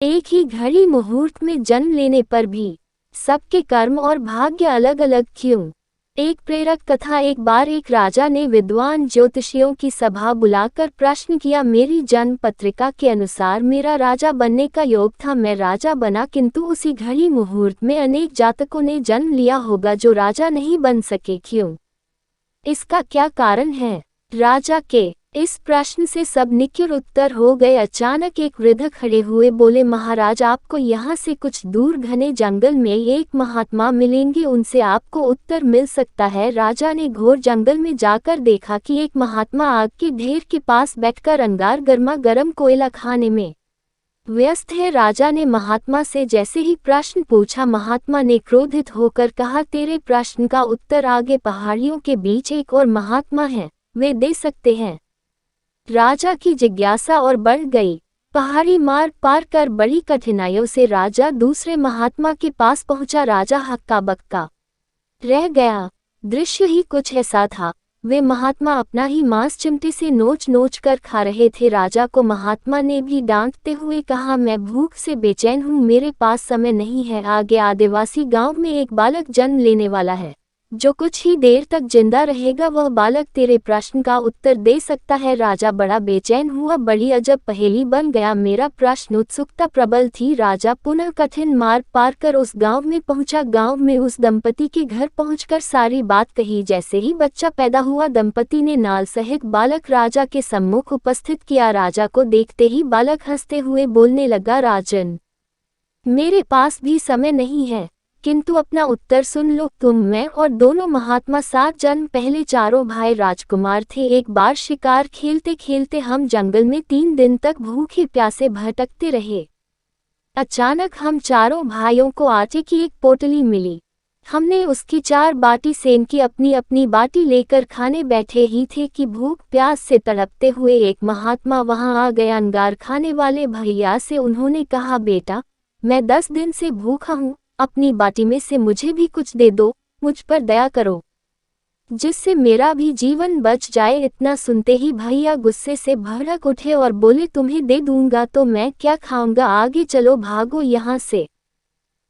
एक ही घड़ी मुहूर्त में जन्म लेने पर भी सबके कर्म और भाग्य अलग अलग क्यों? एक प्रेरक कथा। एक बार एक राजा ने विद्वान ज्योतिषियों की सभा बुलाकर प्रश्न किया, मेरी जन्म पत्रिका के अनुसार मेरा राजा बनने का योग था, मैं राजा बना, किंतु उसी घड़ी मुहूर्त में अनेक जातकों ने जन्म लिया होगा जो राजा नहीं बन सके, क्यों? इसका क्या कारण है? राजा के इस प्रश्न से सब निक्युर उत्तर हो गए। अचानक एक वृद्ध खड़े हुए बोले, महाराज, आपको यहाँ से कुछ दूर घने जंगल में एक महात्मा मिलेंगे, उनसे आपको उत्तर मिल सकता है। राजा ने घोर जंगल में जाकर देखा कि एक महात्मा आग के ढेर के पास बैठकर अंगार गर्मा गर्म कोयला खाने में व्यस्त है। राजा ने महात्मा से जैसे ही प्रश्न पूछा, महात्मा ने क्रोधित होकर कहा, तेरे प्रश्न का उत्तर आगे पहाड़ियों के बीच एक और महात्मा है, वे दे सकते हैं। राजा की जिज्ञासा और बढ़ गई। पहाड़ी मार्ग पार कर बड़ी कठिनाइयों से राजा दूसरे महात्मा के पास पहुंचा। राजा हक्का बक्का रह गया। दृश्य ही कुछ ऐसा था, वे महात्मा अपना ही मांस चिमटे से नोच नोच कर खा रहे थे। राजा को महात्मा ने भी डांटते हुए कहा, मैं भूख से बेचैन हूँ, मेरे पास समय नहीं है। आगे आदिवासी गांव में एक बालक जन्म लेने वाला है, जो कुछ ही देर तक जिंदा रहेगा, वह बालक तेरे प्रश्न का उत्तर दे सकता है। राजा बड़ा बेचैन हुआ, बड़ी अजब पहेली बन गया मेरा प्रश्न। उत्सुकता प्रबल थी। राजा पुनः कठिन मार्ग पार कर उस गांव में पहुंचा। गांव में उस दंपति के घर पहुंचकर सारी बात कही। जैसे ही बच्चा पैदा हुआ, दंपति ने नाल सहित बालक राजा के सम्मुख उपस्थित किया। राजा को देखते ही बालक हंसते हुए बोलने लगा, राजन, मेरे पास भी समय नहीं है, किंतु अपना उत्तर सुन लो। तुम, मैं और दोनों महात्मा 7 जन्म पहले चारों भाई राजकुमार थे। एक बार शिकार खेलते खेलते हम जंगल में 3 दिन तक भूखे प्यासे भटकते रहे। अचानक हम चारों भाइयों को आटे की एक पोटली मिली। हमने उसकी 4 बाटी सेन की, अपनी अपनी बाटी लेकर खाने बैठे ही थे कि भूख प्यास से तड़पते हुए एक महात्मा वहां आ गया। अंगार खाने वाले भैया से उन्होंने कहा, बेटा, मैं 10 दिन से भूखा हूँ, अपनी बाटी में से मुझे भी कुछ दे दो, मुझ पर दया करो, जिससे मेरा भी जीवन बच जाए। इतना सुनते ही भैया गुस्से से भड़क उठे और बोले, तुम्हें दे दूंगा तो मैं क्या खाऊंगा, आगे चलो, भागो यहाँ से।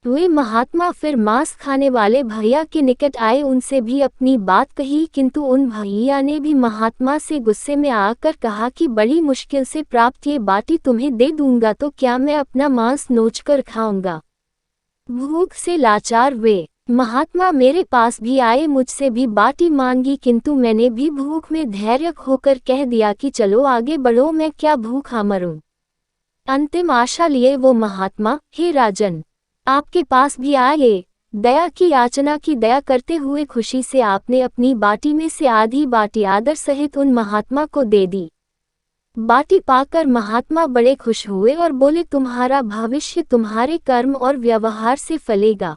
वे महात्मा फिर मांस खाने वाले भैया के निकट आए, उनसे भी अपनी बात कही, किंतु उन भैया ने भी महात्मा से गुस्से में आकर कहा कि बड़ी मुश्किल से प्राप्त ये बाटी तुम्हें दे दूंगा तो क्या मैं अपना मांस नोचकर खाऊंगा। भूख से लाचार वे महात्मा मेरे पास भी आए, मुझसे भी बाटी मांगी, किंतु मैंने भी भूख में धैर्य खोकर कह दिया कि चलो आगे बढ़ो, मैं क्या भूखा मरूं। अंतिम आशा लिए वो महात्मा, हे राजन, आपके पास भी आए। दया की याचना की, दया करते हुए खुशी से आपने अपनी बाटी में से आधी बाटी आदर सहित उन महात्मा को दे दी। बाटी पाकर महात्मा बड़े खुश हुए और बोले, तुम्हारा भविष्य तुम्हारे कर्म और व्यवहार से फलेगा।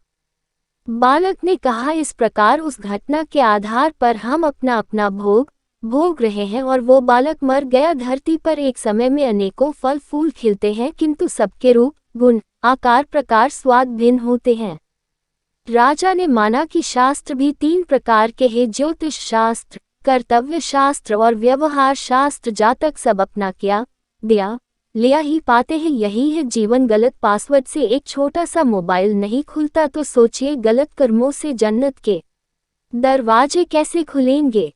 बालक ने कहा, इस प्रकार उस घटना के आधार पर हम अपना अपना भोग रहे हैं और वो बालक मर गया। धरती पर एक समय में अनेकों फल फूल खिलते हैं, किंतु सबके रूप, गुण, आकार, प्रकार, स्वाद भिन्न होते हैं। राजा ने माना कि शास्त्र भी 3 प्रकार के हैं, ज्योतिष शास्त्र, कर्तव्य शास्त्र और व्यवहार शास्त्र। जातक सब अपना क्या दिया लिया ही पाते हैं, यही है जीवन। गलत पासवर्ड से एक छोटा सा मोबाइल नहीं खुलता, तो सोचिए गलत कर्मों से जन्नत के दरवाजे कैसे खुलेंगे।